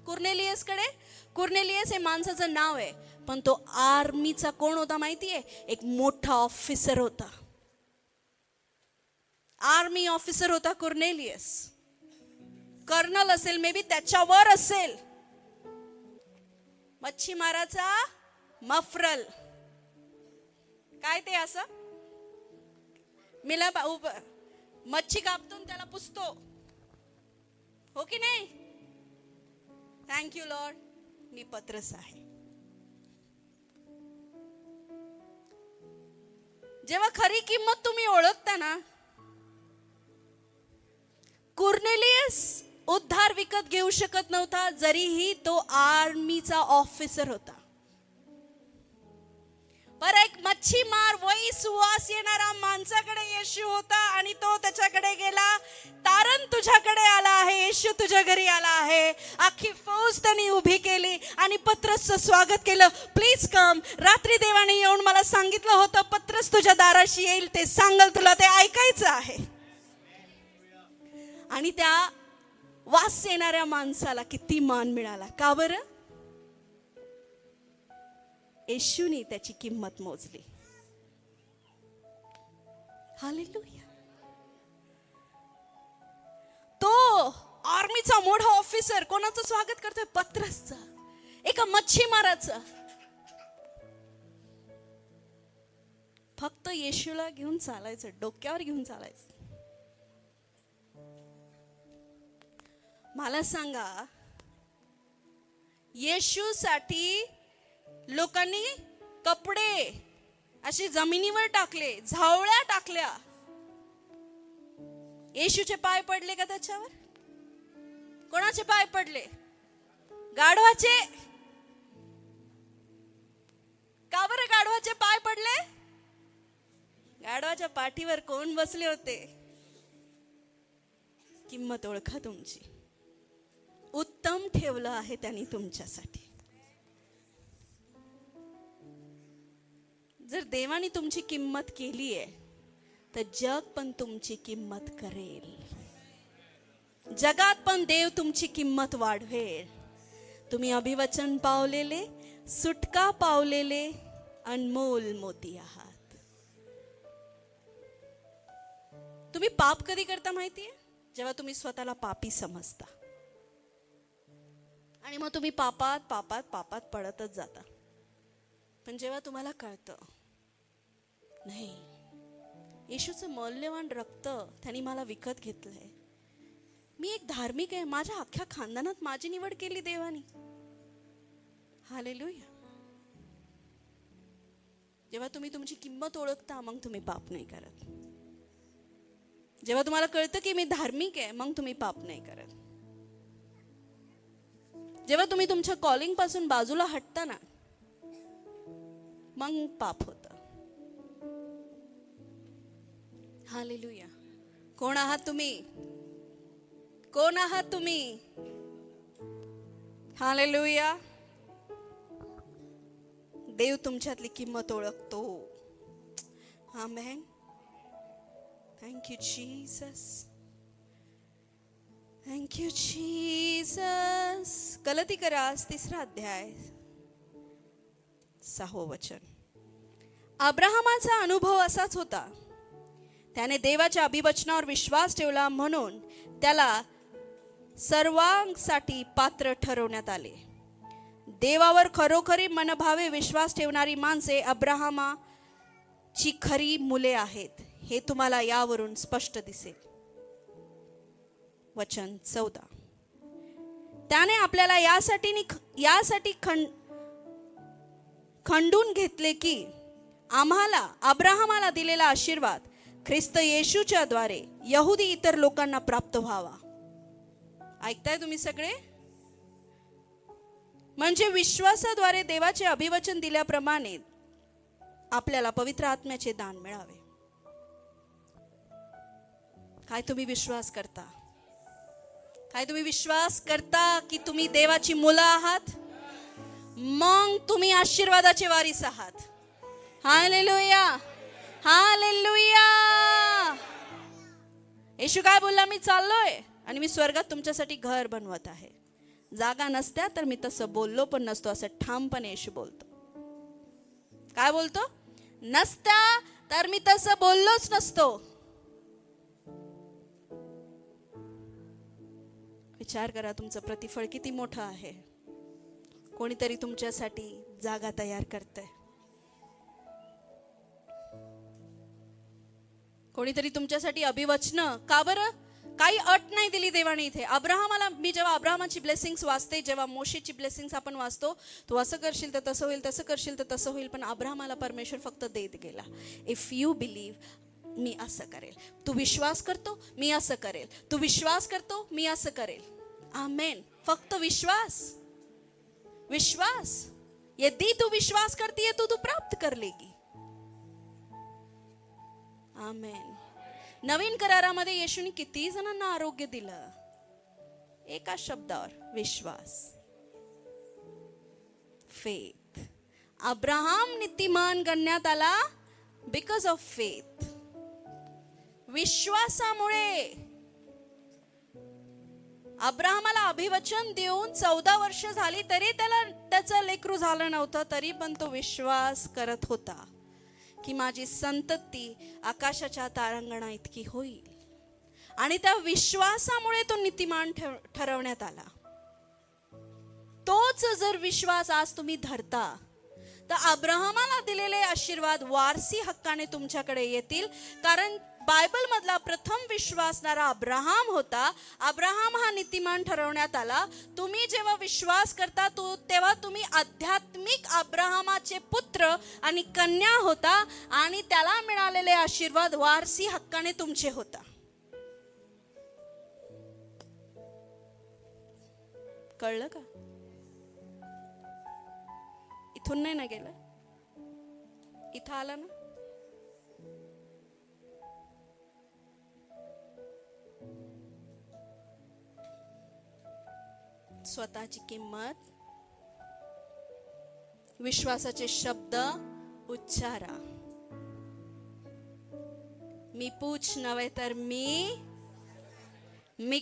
कोर्नेलियस कडे? कोर्नेलियस हे माणसाचं नाव आहे, पण तो आर्मीचा कोण होता माहितीये? एक मोठा ऑफिसर होता. आर्मी ऑफिसर होता कोर्नेलियस. कर्नल असेल, मे बी त्याच्यावर असेल. मच्छीमाराचा मफरल, काय ते असं मिला मच्छी कापतो त्याला पुसतो, हो की नाही? थँक्यू लॉर्ड, मी पत्रस आहे. जेव्हा खरी किंमत तुम्ही ओळखता ना, कोर्नेलियस उद्धार विकत घेऊ शकत नव्हता, जरीही तो आर्मीचा ऑफिसर होता. पर एक मच्छीमार, वही सुवास येणारा माणसाकडे येशू होता आणि तो त्याच्याकडे गेला. तारण तुझ्याकडे आला आहे, येशू तुझ्या घरी आला आहे. अख्खी फौज त्यांनी उभी केली आणि पत्रसचं स्वागत केलं. Please come. रात्री देवाने येऊन मला सांगितलं होतं, पत्रस तुझ्या दाराशी येईल, ते सांगल तुला, ते ऐकायचं आहे. आणि त्या वास येणाऱ्या माणसाला किती मान मिळाला. का बरं? येशूने त्याची किंमत मोजली. हालेलुया. तो आर्मीचा मोठा ऑफिसर कोणाचं स्वागत करतोय? पत्रसचं, एका मच्छीमाराचं. फक्त येशूला घेऊन चालायचं, डोक्यावर घेऊन चालायचं. मला सांगा, येशूसाठी लोकांनी कपडे असे जमिनीवर टाकले, झावळ्या टाकल्या. येशूचे पाय पडले का त्याच्यावर? कोणाचे पाय पडले? गाढवाचे. का बरं गाढवाचे पाय पडले? गाढवाच्या पाठीवर कोण बसले होते? किंमत ओळखा तुमची. उत्तम ठेवलं आहे त्यांनी तुमच्यासाठी. जर देवाने तुमची किंमत केली आहे, तर जग पण तुमची किंमत करेल. जगात पण देव तुमची किंमत वाढवेल. तुम्ही अभिवचन पावलेले, सुटका पावलेले अनमोल मोती आहात. तुम्ही पाप कधी करता माहितीये? जेव्हा तुम्ही स्वतःला पापी समजता आणि मग तुम्ही पापात पापात पापात पडतच जाता. पण जेव्हा तुम्हाला कळतं, नाही, येशूचं मौल्यवान रक्त त्यांनी मला विकत घेतलंय, मी एक धार्मिक आहे, माझ्या अख्ख्या खानदानात माझी निवड केली देवानी. हालेलुया. जेव्हा तुम्ही तुमची किंमत ओळखता, मग तुम्ही पाप नाही करत. जेव्हा तुम्हाला कळतं की मी धार्मिक आहे, मग तुम्ही पाप नाही करत. जेव्हा तुम्ही तुमच्या कॉलिंग पासून बाजूला हटता ना, मग पाप होतं. हालेलुया. कोण आहात तुम्ही? कोण आहात तुम्ही? हालेलुया. देव तुमच्यातली किंमत ओळखतो. Amen. Thank you Jesus. Thank you Jesus. गलतीकरास 3 अध्याय 6 वचन. अब्राहमाचा अनुभव असाच होता. त्याने देवाच्या अभिवचनावर विश्वास ठेवला, म्हणून त्याला सर्वांसाठी पात्र ठरवण्यात आले. देवावर खरोखरी मनभावे विश्वास ठेवणारी माणसे ची खरी मुले आहेत हे तुम्हाला यावरून स्पष्ट दिसेल. वचन 14. त्याने आपल्याला यासाठी खंडून घेतले की आम्हाला अब्राहमाला दिलेला आशीर्वाद ख्रिस्त येशूच्या द्वारे यहुदी इतर लोकांना प्राप्त व्हावा. ऐकताय तुम्ही सगळे? म्हणजे विश्वासाद्वारे देवाचे अभिवचन दिल्याप्रमाणे आपल्याला पवित्र आत्म्याचे दान मिळावे. काय तुम्ही विश्वास करता? काय तुम्ही विश्वास करता की तुम्ही देवाची मुलं आहात? मग तुम्ही आशीर्वादाचे वारीस आहात. Hallelujah, hallelujah. येशू काय बोलला? मी चाललोय आणि मी स्वर्गात तुमच्यासाठी घर बनवत आहे. जागा नसत्या तर मी तसं बोललो पण नसतो असं ठामपणे येशू बोलतो. काय बोलतो? नसत्या तर मी तसं बोललोच नसतो. विचार करा, तुमचं प्रतिफळ किती मोठं आहे. कोणीतरी तुमच्यासाठी जागा तयार करतंय. कोणीतरी तुमच्यासाठी अभिवचन. का बरं? काही अट नाही दिली देवाने इथे. अब्राहमाला, मी जेव्हा अब्राहमाची ब्लेसिंग्स वाचते, जेव्हा मोशेची ब्लेसिंग्स आपण वाचतो, तू असं करशील तर तसं होईल, तसं करशील तर तसं होईल. पण अब्राहमाला परमेश्वर फक्त देत गेला. इफ यू बिलीव्ह, मी असं करेल. तू विश्वास करतो, मी असं करेल. तू विश्वास करतो, मी असं करेल. आमेन. फक्त विश्वास, विश्वास. यदि तू विश्वास करती है तो तू प्राप्त कर लेगी. आमेन. नवीन करारामध्ये येशूने किती जणांना आरोग्य दिलं? एका शब्दावर, विश्वास. फेथ. अब्राहम नीतिमान गणण्यात आला बिकॉज ऑफ फेथ. विश्वासामुळे. अब्राहमाला अभिवचन देऊन 14 वर्ष झाली तरी त्याचं लेकरू झालं नव्हतं. तरी पण तो विश्वास करत होता की माझी संतती आकाशाच्या तारांगणा इतकी होईल. आणि त्या विश्वासामुळे तो नीतिमान ठरवण्यात आला. तोच जर विश्वास आज तुम्ही धरता तर अब्राहमाला दिलेले आशीर्वाद वारसी हक्काने तुमच्याकडे येतील. कारण बायबल मधला प्रथम विश्वासणारा अब्राहम होता. अब्राहम हा नीतिमान ठरवण्यात आला. तुम्ही जेव्हा विश्वास करता तेव्हा तुम्ही आध्यात्मिक अब्राहमाचे पुत्र आणि कन्या होता आणि त्याला मिळालेले आशीर्वाद वारसी हक्काने तुमचे होता. कळलं का? इथून नाही ना गेलं, इथं आला ना. स्वतःची किंमत, विश्वासाचे शब्द उच्चारा. मी पूछ नव्हे तर मी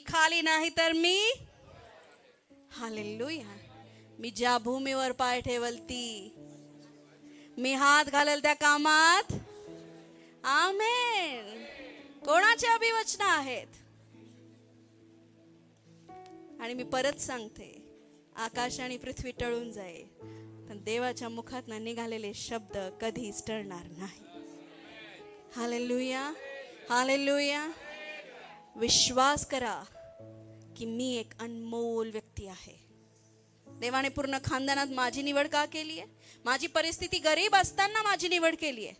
खाली नाही तर मी. हालेलुया. मी ज्या भूमीवर पाय ठेवल ती, मी हात घालेल त्या कामात. आमेन. कोणाचे अभिवचन आहेत? आणि मी परत सांगते, आकाश आणि पृथ्वी टळून जाईल पण देवाच्या मुखात निघालेले शब्द कधीच टळणार नाही. Hallelujah, hallelujah. विश्वास करा की मी एक अनमोल व्यक्ती आहे. देवाने पूर्ण खानदानात माझी निवड का केली आहे? माझी परिस्थिती गरीब असताना माझी निवड केली आहे.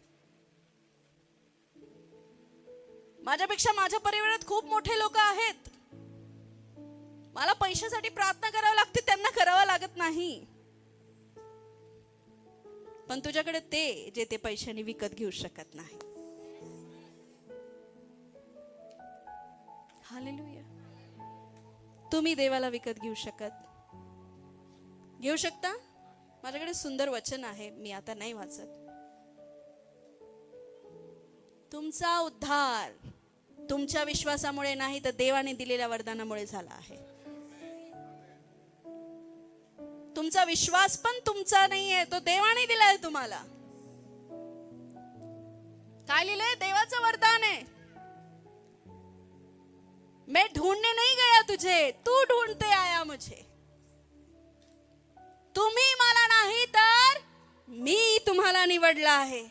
माझ्यापेक्षा माझ्या परिवारात खूप मोठे लोक आहेत. मला पैशासाठी प्रार्थना करावी लागते, त्यांना करावं लागत नाही. पण तुझ्याकडे ते जे ते पैशाने विकत घेऊ शकत नाही. हालेलुया. तुम्ही देवाला विकत घेऊ शकता. माझ्याकडे सुंदर वचन आहे, मी आता नाही वाचत. तुमचा उद्धार तुमच्या विश्वासामुळे नाही तर देवाने दिलेल्या वरदानामुळे झाला आहे. तुमचा विश्वास पण तुमचा नाहीये, तो देवाने दिलाय तुम्हाला. काय लिहिलंय? देवाचं वरदान आहे. मैं ढूंढने नहीं गया तुझे, तू ढूंढते आया मुझे. तुम्ही मला नाही तर मी तुम्हाला निवडला आहे.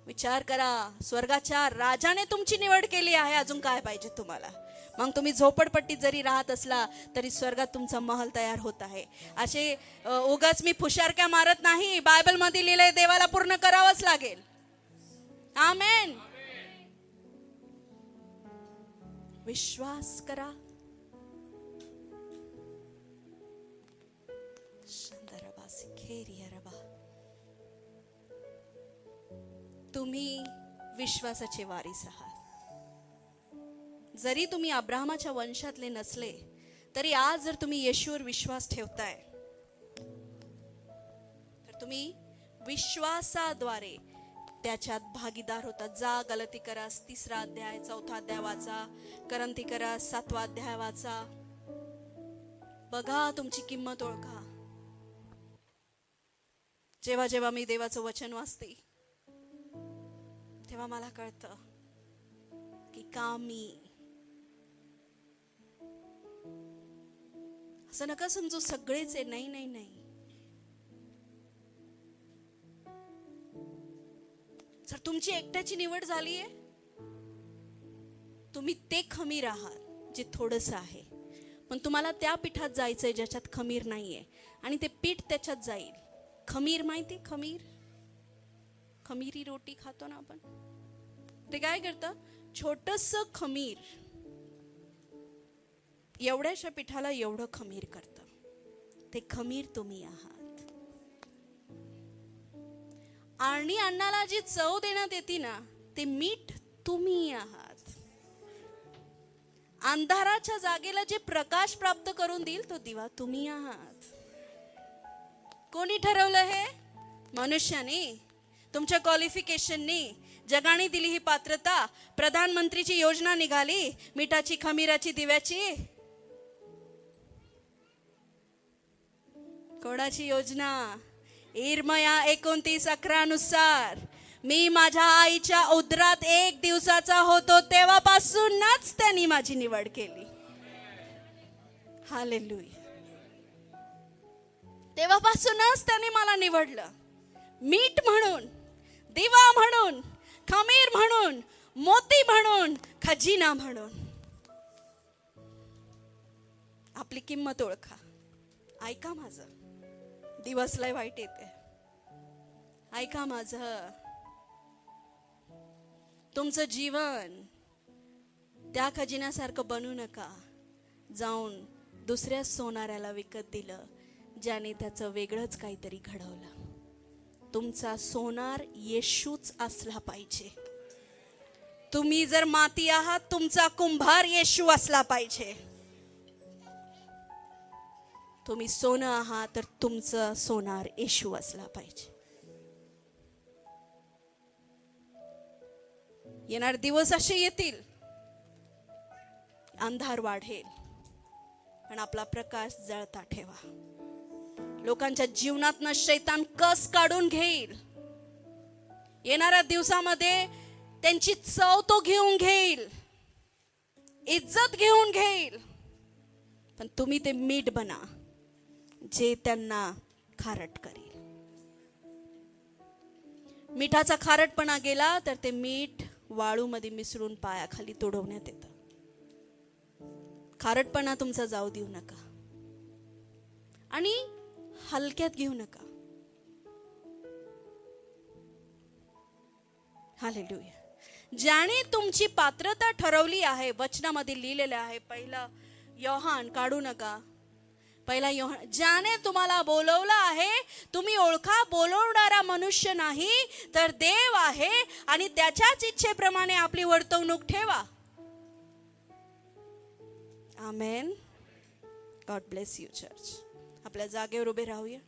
विचार करा, स्वर्गाच्या राजाने तुमची निवड केली आहे, अजून काय पाहिजे तुम्हाला? मग तुम्ही झोपडपट्टीत जरी राहत असला तरी स्वर्गात तुमचा महल तयार होत आहे. असे उगाच मी फुशारक्या मारत नाही. बायबल मध्ये लिहिलंय, देवाला पूर्ण करावंच लागेल. आमेन. विश्वास करा. तुम्ही विश्वासाचे वारीस आहात. जरी तुम्ही अब्राहमाच्या वंशातले नसले तरी आज जर तुम्ही येशूवर विश्वास ठेवताय तर तुम्ही विश्वासाद्वारे त्याच्यात भागीदार होतात. जा गलती करा 3 अध्याय 4 अध्याय वाचा, करंती करा 7 अध्याय वाचा. बघा, तुमची किंमत ओळखा. जेव्हा जेव्हा मी देवाचं वचन वाचते तेव्हा मला कळतं की का मी. असं नका समजू सगळेच आहे. नाही नाही नाही. जर तुमची एकट्याची निवड झाली आहे, तुम्ही ते खमीर आहात जे थोडंस आहे, पण तुम्हाला त्या पीठात जायचंय ज्याच्यात खमीर नाहीये, आणि ते पीठ त्याच्यात जाईल. खमीर माहिती? खमीर, खमीरी रोटी खातो ना आपण. ते काय करतं, छोटस खमीर एवढ्याशा पिठाला एवढं खमीर करतं. ते खमीर तुम्ही आहात. आणि अन्नाला जी चव देण्यात येते ना, ते मीठ तुम्ही आहात. अंधाराच्या जागेला जे प्रकाश प्राप्त करून देईल तो दिवा तुम्ही आहात. कोणी ठरवलं हे? मनुष्याने, तुमच्या क्वालिफिकेशननी. जगाने दिली ही पात्रता. प्रधानमंत्रीची योजना निघाली मिठाची, खमीराची, दिव्याची. कोणाची योजना? इर्मया 29:11 नुसार, मी माझ्या आईच्या उदरात 1 दिवसाचा होतो तेव्हापासूनच त्यांनी माझी निवड केली. हालेलुया. तेव्हापासूनच त्यांनी मला निवडलं. मीठ म्हणून, दिवा म्हणून, खमीर म्हणून, मोती म्हणून, खजिना म्हणून. आपली किंमत ओळखा. ऐका माझं, दिवस लय वाईट येते. ऐका माझं. तुमचं जीवन त्या खजिन्यासारखं बनवू नका. जाऊन दुसऱ्या सोनाऱ्याला विकत दिलं ज्याने त्याचं वेगळंच काहीतरी घडवलं. तुमचा सोनार येशूच असला पाहिजे. तुम्ही जर माती आहात, तुमचा कुंभार येशू असला पाहिजे. तुम्ही सोनं आहात तर तुमचं सोनार येशू असला पाहिजे. येणार दिवस असे येतील, अंधार वाढेल, पण आपला प्रकाश जळता ठेवा. लोकांच्या जीवनातनं शैतान कस काढून घेईल. येणाऱ्या दिवसामध्ये त्यांची चव तो घेऊन घेईल, इज्जत घेऊन घेईल, पण तुम्ही ते मीठ बना जे त्यांना खारट करेल. मिठाचा खारटपणा गेला तर ते मीठ वाळूमध्ये मिसळून पायाखाली तुडवण्यात येतं. खारटपणा तुमचा जाऊ देऊ नका आणि हलक्यात घेऊ नका. हालेलुया. ज्याने तुमची पात्रता ठरवली आहे, वचनामध्ये लिहिलेलं आहे, 1 योहान काढू नका. 1 योहान, ज्याने तुम्हाला बोलवलं आहे, तुम्ही ओळखा, बोलवणारा मनुष्य नाही तर देव आहे, आणि त्याच्याच इच्छेप्रमाणे आपली वर्तवणूक ठेवा. Amen. God bless you church. आपल्या जागेवर उभे राहूया.